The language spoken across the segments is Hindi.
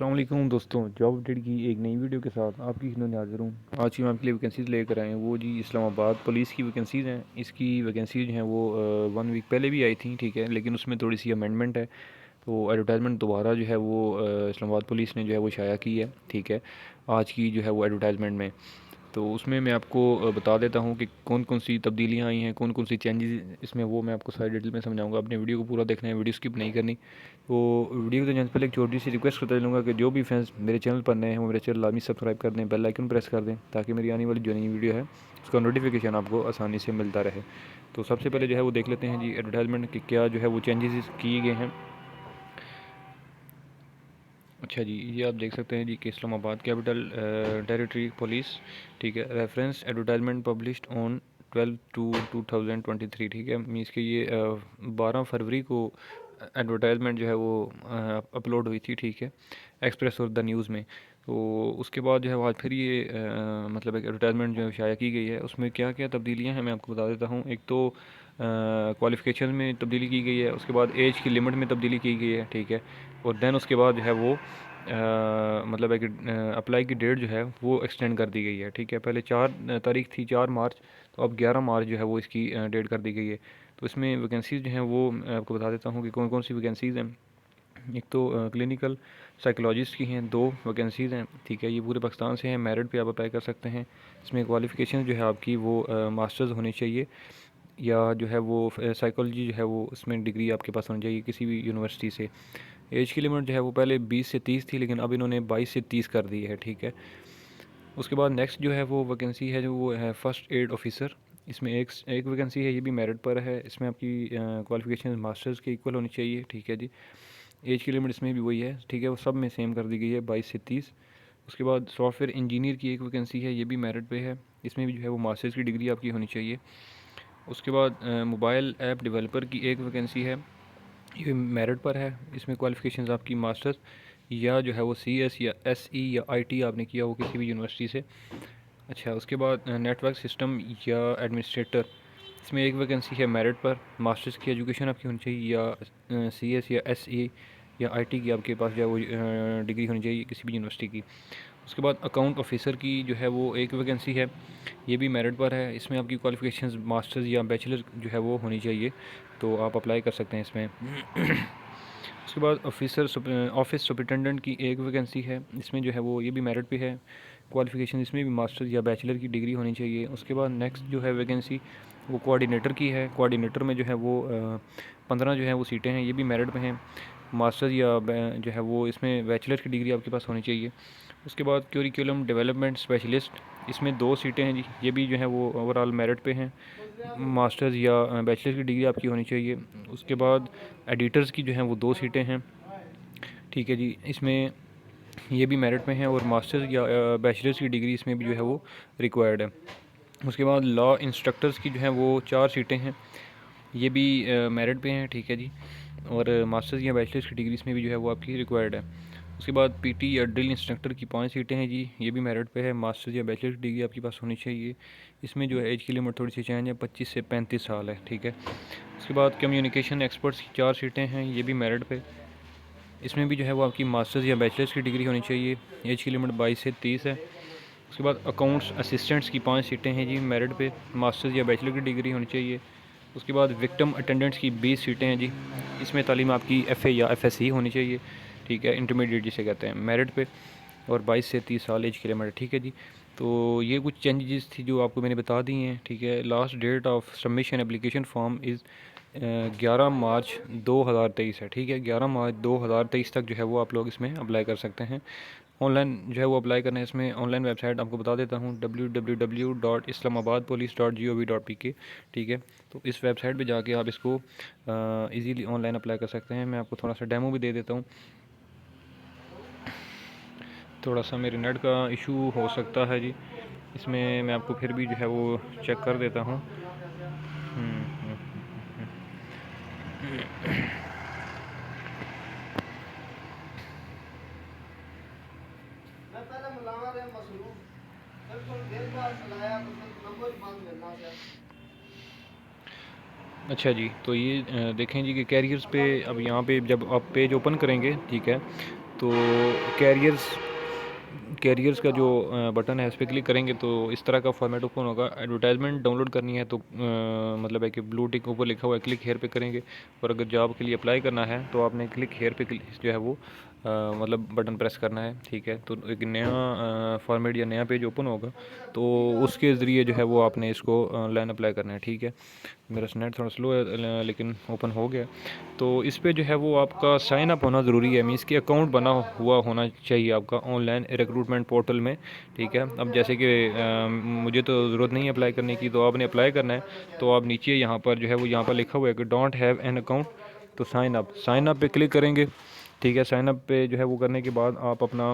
अस्सलाम वालेकुम दोस्तों, जॉब अपडेट की एक नई वीडियो के साथ आपकी खिदमत में हाज़िर हूँ। आज की मैं आपके लिए वैकेंसीज़ लेकर आए हैं। वो जी इस्लामाबाद पुलिस की वैकेंसीज़ हैं। इसकी वैकेंसीज़ जो हैं वो 1 वीक पहले भी आई थी, ठीक है, लेकिन उसमें थोड़ी सी अमेंडमेंट है। तो एडवर्टाइजमेंट दोबारा जो है वो इस्लामाबाद पुलिस ने जो है वो शाया की है, ठीक है, आज की जो है वो एडवर्टाइजमेंट में। तो उसमें मैं आपको बता देता हूँ कि कौन कौन सी तब्दीलियाँ आई हैं, कौन कौन सी चेंजेस इसमें, वो मैं आपको सारी डिटेल में समझाऊंगा। अपने वीडियो को पूरा देखना है, वीडियो स्किप नहीं करनी। तो वीडियो को देखने से पहले एक छोटी सी रिक्वेस्ट करता चलूँगा कि जो भी फ्रेंड्स मेरे चैनल पर नए हैं वो मेरे चैनल लाजमी सब्सक्राइब कर दें, बेल आइकन प्रेस कर दें, ताकि मेरी आने वाली जो नई वीडियो है उसका नोटिफिकेशन आपको आसानी से मिलता रहे। तो सबसे पहले जो है वो देख लेते हैं जी एडवर्टाइजमेंट कि क्या जो है वो चेंजेस किए गए हैं। अच्छा जी, ये आप देख सकते हैं जी कि इस्लामाबाद कैपिटल टेरिटरी पुलिस, ठीक है, रेफरेंस एडवर्टाइजमेंट पब्लिश्ड ऑन 12/2/2023, ठीक है, मीन्स कि ये 12 फरवरी को एडवर्टाइजमेंट जो है वो अपलोड हुई थी, ठीक है, एक्सप्रेस और द न्यूज़ में। तो उसके बाद जो है वो आज फिर ये मतलब एक एडवर्टाइजमेंट जो है शाया की गई है। उसमें क्या क्या तब्दीलियाँ हैं मैं आपको बता देता हूँ। एक तो क्वालिफ़िकेशन में तब्दीली की गई है, उसके बाद एज की लिमिट में तब्दीली की गई है, ठीक है, और देन उसके बाद जो है वो मतलब एक अप्लाई की डेट जो है वो एक्सटेंड कर दी गई है, ठीक है। पहले 4 तारीख थी, 4 मार्च, तो अब 11 मार्च जो है वो इसकी डेट कर दी गई है। तो इसमें वैकेंसीज़ जो हैं वो मैं आपको बता देता हूँ कि कौन कौन सी वैकेंसीज़ हैं। एक तो क्लिनिकल साइकोलॉजिस्ट की हैं 2 वैकेंसीज़ हैं, ठीक है, ये पूरे पाकिस्तान से हैं, मेरिट पे आप अप्लाई कर सकते हैं। इसमें क्वालिफ़िकेशन जो है आपकी वो मास्टर्स होनी चाहिए, या जो है वो साइकोलॉजी जो है वो उसमें डिग्री आपके पास होनी चाहिए किसी भी यूनिवर्सिटी से। एज की लिमिट जो है वो पहले 20 से 30 थी, लेकिन अब इन्होंने 22 से 30 कर दी है, ठीक है। उसके बाद नेक्स्ट जो है वो वैकेंसी है जो वो है फर्स्ट एड ऑफिसर। इसमें एक एक वैकेंसी है, ये भी मेरिट पर है। इसमें आपकी क्वालिफिकेशन मास्टर्स के इक्वल होनी चाहिए, ठीक है जी। एज की लिमिट इसमें भी वही है, ठीक है, वो सब में सेम कर दी गई है, 22 से 30। उसके बाद सॉफ्टवेयर इंजीनियर की एक वैकेंसी है, ये भी मेरिट पे है। इसमें भी जो है वो मास्टर्स की डिग्री आपकी होनी चाहिए। उसके बाद मोबाइल ऐप डेवलपर की एक वैकेंसी है, ये मेरिट पर है। इसमें क्वालिफ़िकेशंस आपकी मास्टर्स या जो है वो CS या SE या IT आपने किया हो किसी भी यूनिवर्सिटी से। अच्छा, उसके बाद नेटवर्क सिस्टम या एडमिनिस्ट्रेटर, इसमें एक वैकेंसी है मेरिट पर। मास्टर्स की एजुकेशन आपकी होनी चाहिए, या CS या SE या IT की आपके पास जो है वो डिग्री होनी चाहिए किसी भी यूनिवर्सिटी की। उसके बाद अकाउंट ऑफिसर की जो है वो एक वैकेंसी है, ये भी मेरिट पर है। इसमें आपकी क्वालिफ़िकेशंस मास्टर्स या बैचलर जो है वो होनी चाहिए, तो आप अप्लाई कर सकते हैं इसमें। उसके बाद ऑफिस सुपरिटेंडेंट की एक वैकेंसी है, इसमें जो है वो ये भी मेरिट पे है। क्वालिफ़िकेशन इसमें भी मास्टर्स या बैचलर की डिग्री होनी चाहिए। उसके बाद नेक्स्ट जो है वैकेंसी वो कोऑर्डिनेटर की है। कोऑर्डिनेटर में जो है वो 15 जो है वो सीटें हैं, ये भी मेरिट में हैं। मास्टर्स या जो है वो इसमें बैचलर की डिग्री आपके पास होनी चाहिए। उसके बाद करिकुलम डेवलपमेंट स्पेशलिस्ट, इसमें 2 सीटें हैं जी, ये भी जो है वो ओवरऑल मेरिट पे हैं। मास्टर्स या बैचलर की डिग्री आपकी होनी चाहिए। उसके बाद एडिटर्स की जो हैं वो 2 सीटें हैं, ठीक है जी, इसमें ये भी मेरिट में है, और मास्टर्स या बैचलर्स की डिग्री इसमें भी जो है वो रिक्वायर्ड है। उसके बाद लॉ इंस्ट्रक्टर्स की जो हैं वो 4 सीटें हैं, ये भी मेरिट पे हैं, ठीक है जी, और मास्टर्स या बैचलर्स की डिग्री इसमें भी जो है वो आपकी रिक्वायर्ड है। उसके बाद पीटी या ड्रिल इंस्ट्रक्टर की 5 सीटें हैं जी, ये भी मेरिट पे है। मास्टर्स या बैचलर की डिग्री आपके पास होनी चाहिए। इसमें जो है एज की लिमिट थोड़ी सी चेंज है, 25 से 35 साल है, ठीक है। उसके बाद कम्युनिकेशन एक्सपर्ट्स की 4 सीटें हैं, ये भी मेरिट पे। इसमें भी जो है वो आपकी मास्टर्स या बैचलर्स की डिग्री होनी चाहिए। एज की लिमिट 22 से 30 है। उसके बाद अकाउंट्स असिस्टेंट्स की 5 सीटें हैं जी, मेरिट पे। मास्टर्स या बैचलर की डिग्री होनी चाहिए। उसके बाद विक्टिम अटेंडेंट्स की 20 सीटें हैं जी, इसमें तालीम आपकी FA या FSC होनी चाहिए, ठीक है, इंटरमीडिएट जिसे कहते हैं, मेरिट पे, और 22 से 30 साल एज के लिए मेरिट, ठीक है जी। तो ये कुछ चेंजेस थी जो आपको मैंने बता दी हैं, ठीक है। Last date of submission application form is 11 March 2023 है, ठीक है। 11 मार्च 2023 तक जो है वो आप लोग इसमें अप्लाई कर सकते हैं। ऑनलाइन जो है वो अप्लाई करना है, इसमें ऑनलाइन वेबसाइट आपको बता देता हूँ, www.islamabadpolice.gov.pk, ठीक है। तो इस वेबसाइट पे जाके आप इसको इजीली ऑनलाइन अप्लाई कर सकते हैं। मैं आपको थोड़ा सा डेमो भी दे देता हूँ। थोड़ा सा मेरे नेट का इशू हो सकता है जी, इसमें मैं आपको फिर भी जो है वो चेक कर देता हूँ। हम्म, हम्म, हम्म, अच्छा जी, तो ये देखें जी कि कैरियर्स पे अब यहाँ पे जब आप पेज ओपन करेंगे, ठीक है, तो कैरियर्स कैरियर्स का जो बटन है इस पर क्लिक करेंगे तो इस तरह का फॉर्मेट ओपन होगा। एडवर्टाइजमेंट डाउनलोड करनी है तो मतलब है कि ब्लू टिक ऊपर लिखा हुआ है, क्लिक हेयर पे करेंगे। और अगर जॉब के लिए अप्लाई करना है तो आपने क्लिक हेयर पे जो है वो मतलब बटन प्रेस करना है, ठीक है। तो एक नया फॉर्मेट या नया पेज ओपन होगा, तो उसके ज़रिए जो है वो आपने इसको ऑनलाइन अप्लाई करना है, ठीक है। मेरा नेट थोड़ा स्लो है लेकिन ओपन हो गया। तो इस पे जो है वो आपका साइन अप होना ज़रूरी है, मीन्स कि अकाउंट बना हुआ होना चाहिए आपका ऑनलाइन रिक्रूटमेंट पोर्टल में, ठीक है। अब जैसे कि मुझे तो ज़रूरत नहीं है अप्लाई करने की, तो आपने अप्लाई करना है तो आप नीचे यहाँ पर जो है वो यहाँ पर लिखा हुआ है कि डोंट हैव एन अकाउंट, तो साइन अप पे क्लिक करेंगे, ठीक है। साइन अप पे जो है वो करने के बाद आप अपना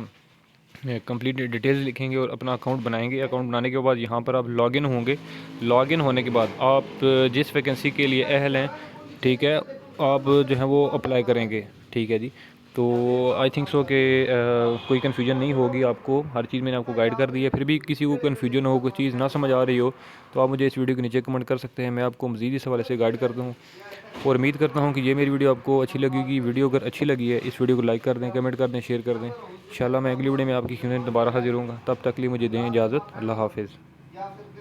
कंप्लीट डिटेल्स लिखेंगे और अपना अकाउंट बनाएंगे। अकाउंट बनाने के बाद यहाँ पर आप लॉगिन होंगे। लॉगिन होने के बाद आप जिस वैकेंसी के लिए अहल हैं, ठीक है, आप जो है वो अप्लाई करेंगे, ठीक है जी। तो आई थिंक सो कि कोई कन्फ्यूजन नहीं होगी आपको, हर चीज़ मैंने आपको गाइड कर दी है। फिर भी किसी को कन्फ्यूजन हो, कोई चीज़ ना समझ आ रही हो, तो आप मुझे इस वीडियो के नीचे कमेंट कर सकते हैं, मैं आपको मज़ीद इस हवाले से गाइड कर दूँ। और उम्मीद करता हूँ कि ये मेरी वीडियो आपको अच्छी लगेगी। वीडियो अगर अच्छी लगी है, इस वीडियो को लाइक कर दें, कमेंट कर दें, शेयर कर दें। इंशाल्लाह मैं अगली वीडियो में आपकी खिदमत में दोबारा हाजिर होऊंगा। तब तक के लिए मुझे दें इजाज़त। अल्लाह हाफ़िज़।